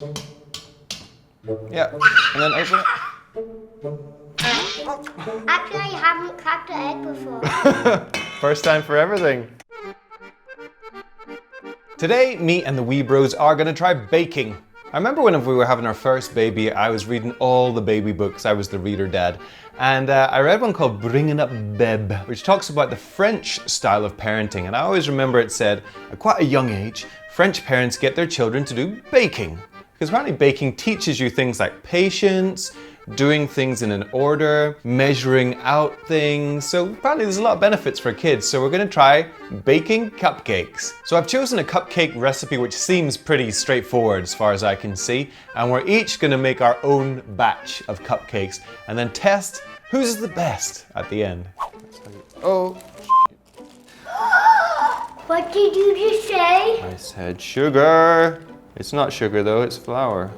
Yeah, and then open it. Actually, I haven't cracked an egg before. First time for everything. Today, me and the wee bros are gonna try baking. I remember when we were having our first baby, I was reading all the baby books. I was the reader dad. And I read one called Bringing Up Beb, which talks about the French style of parenting. And I always remember it said, at quite a young age, French parents get their children to do baking. Because apparently baking teaches you things like patience, doing things in an order, measuring out things. So apparently there's a lot of benefits for kids. So we're gonna try baking cupcakes. So I've chosen a cupcake recipe which seems pretty straightforward as far as I can see. And we're each gonna make our own batch of cupcakes and then test whose is the best at the end. Oh. What did you just say? I said sugar. It's not sugar though, it's flour.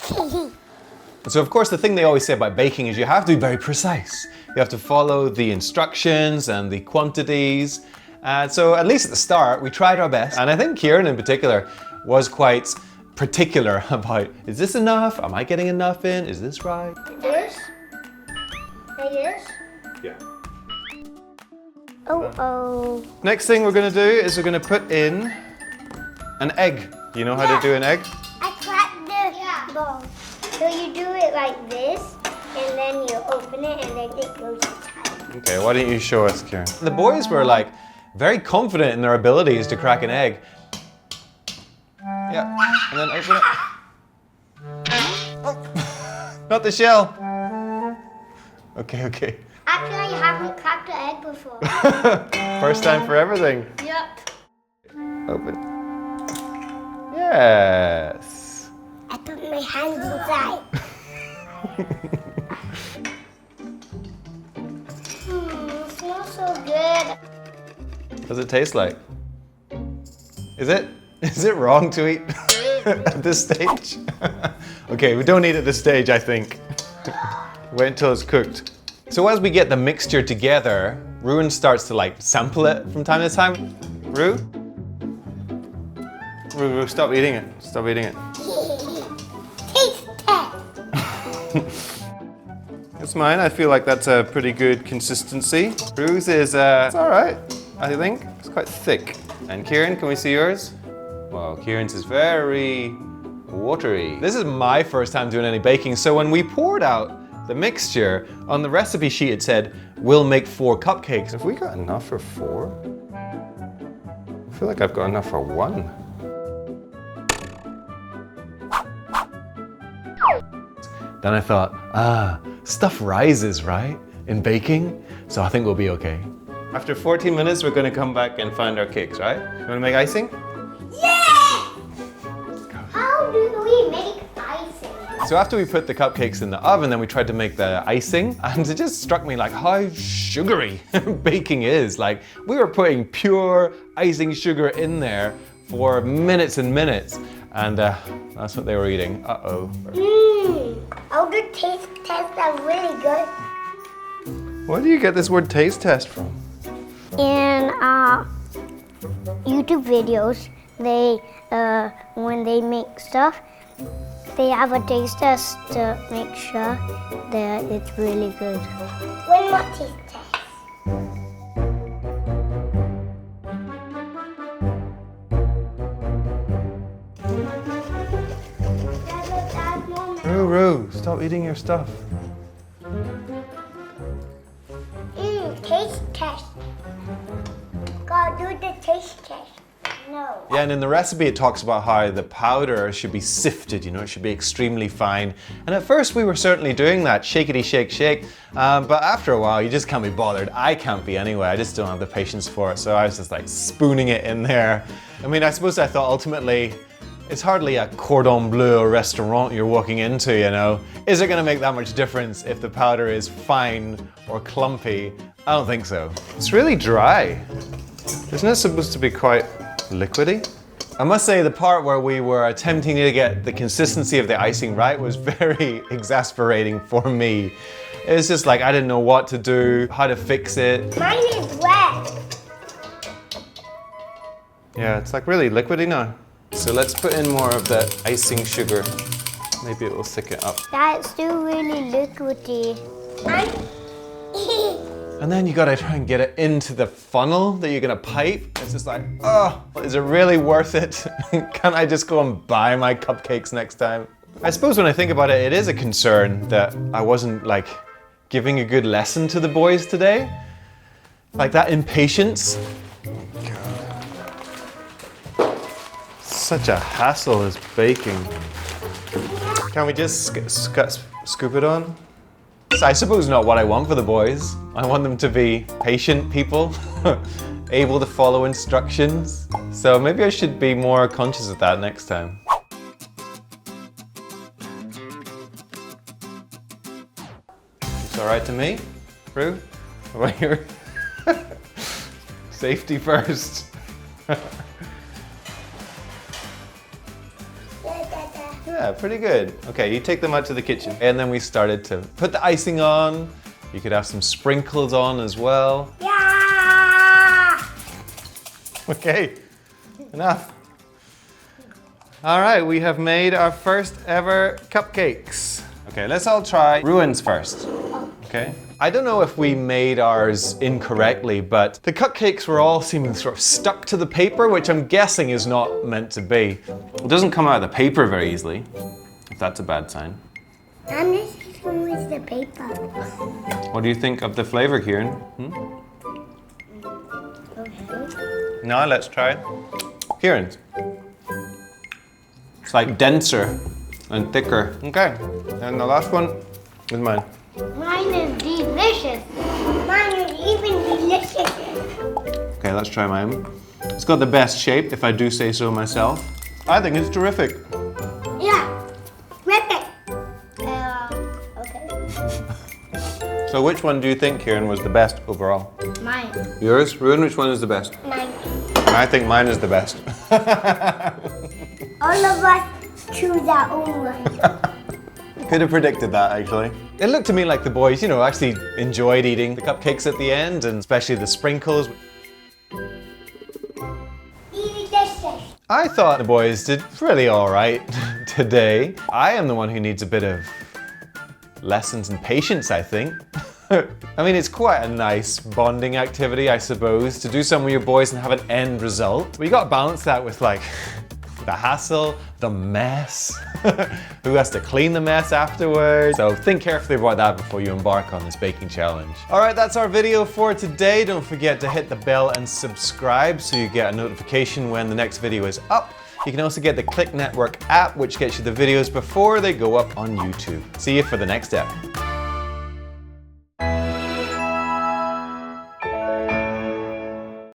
So of course the thing they always say about baking is you have to be very precise. You have to follow the instructions and the quantities. So at least at the start we tried our best, and I think Kieran in particular was quite particular about, is this enough? Am I getting enough in? Is this right? This? Like this? Yeah. Oh. Next thing we're gonna do is we're gonna put in an egg. Do you know how to do an egg? I cracked the ball. So you do it like this, and then you open it, and then it goes inside. Okay, why don't you show us, Kieran? The boys were like very confident in their abilities to crack an egg. Yeah, and then open it. Not the shell. Okay. Actually, I haven't cracked an egg before. First time for everything. Yep. Open. Yes. I put my hands inside. It smells so good. What does it taste like? Is it wrong to eat at this stage? Okay, we don't eat at this stage, I think. Wait until it's cooked. So as we get the mixture together, Ruin starts to like sample it from time to time. Rue, stop eating it. Stop eating it. Taste test. It's mine. I feel like that's a pretty good consistency. Rue's is, it's all right, I think. It's quite thick. And Kieran, can we see yours? Wow, Kieran's is very watery. This is my first time doing any baking, so when we poured out the mixture, on the recipe sheet it said, we'll make 4 cupcakes. Have we got enough for 4? I feel like I've got enough for 1. Then I thought, stuff rises, right? In baking, so I think we'll be okay. After 14 minutes, we're gonna come back and find our cakes, right? You wanna make icing? Yeah! How do we make icing? So after we put the cupcakes in the oven, then we tried to make the icing, and it just struck me like how sugary baking is. Like, we were putting pure icing sugar in there for minutes and minutes, and that's what they were eating. Uh-oh. All the taste tests are really good. Where do you get this word taste test from? In YouTube videos, they when they make stuff, they have a taste test to make sure that it's really good. One more taste test. Rue, stop eating your stuff. Taste test. Gotta do the taste test. No. Yeah, and in the recipe it talks about how the powder should be sifted, you know, it should be extremely fine. And at first we were certainly doing that, shakety shake shake, but after a while you just can't be bothered. I can't be anyway, I just don't have the patience for it, so I was just like spooning it in there. I mean, I suppose I thought ultimately, it's hardly a cordon bleu restaurant you're walking into, you know. Is it gonna make that much difference if the powder is fine or clumpy? I don't think so. It's really dry. Isn't it supposed to be quite liquidy? I must say the part where we were attempting to get the consistency of the icing right was very exasperating for me. It was just like I didn't know what to do, how to fix it. Mine is wet. Yeah, it's like really liquidy now. So let's put in more of the icing sugar. Maybe it will thicken up. Yeah, it's still really liquidy. And then you gotta try and get it into the funnel that you're gonna pipe. It's just like, oh, is it really worth it? Can't I just go and buy my cupcakes next time? I suppose when I think about it, it is a concern that I wasn't like giving a good lesson to the boys today. Like that impatience. Such a hassle is baking. Can we just scoop it on? I suppose not what I want for the boys. I want them to be patient people, able to follow instructions. So maybe I should be more conscious of that next time. It's all right to me, Rue? What about your safety first? Yeah, pretty good. Okay, you take them out to the kitchen. And then we started to put the icing on. You could have some sprinkles on as well. Yeah! Okay, enough. All right, we have made our first ever cupcakes. Okay, let's all try Ruin's first. Okay. I don't know if we made ours incorrectly, but the cupcakes were all seeming sort of stuck to the paper, which I'm guessing is not meant to be. It doesn't come out of the paper very easily, if that's a bad sign. I'm just going with the paper. What do you think of the flavor, Kieran? Okay. No, let's try it. Kieran's. It's like denser and thicker. Okay, and the last one is mine. Mine is delicious. Mine is even delicious. Okay, let's try mine. It's got the best shape, if I do say so myself. I think it's terrific. Yeah, terrific. Okay. So which one do you think, Kieran, was the best overall? Mine. Yours? Ruin, which one is the best? Mine. I think mine is the best. All of us choose our own one. Could have predicted that, actually. It looked to me like the boys, you know, actually enjoyed eating the cupcakes at the end, and especially the sprinkles. I thought the boys did really all right today. I am the one who needs a bit of lessons in patience, I think. I mean, it's quite a nice bonding activity, I suppose, to do something with your boys and have an end result. But you gotta balance that with like the hassle, the mess, who has to clean the mess afterwards. So think carefully about that before you embark on this baking challenge. All right, that's our video for today. Don't forget to hit the bell and subscribe so you get a notification when the next video is up. You can also get the Clicknetwork app, which gets you the videos before they go up on YouTube. See you for the next step.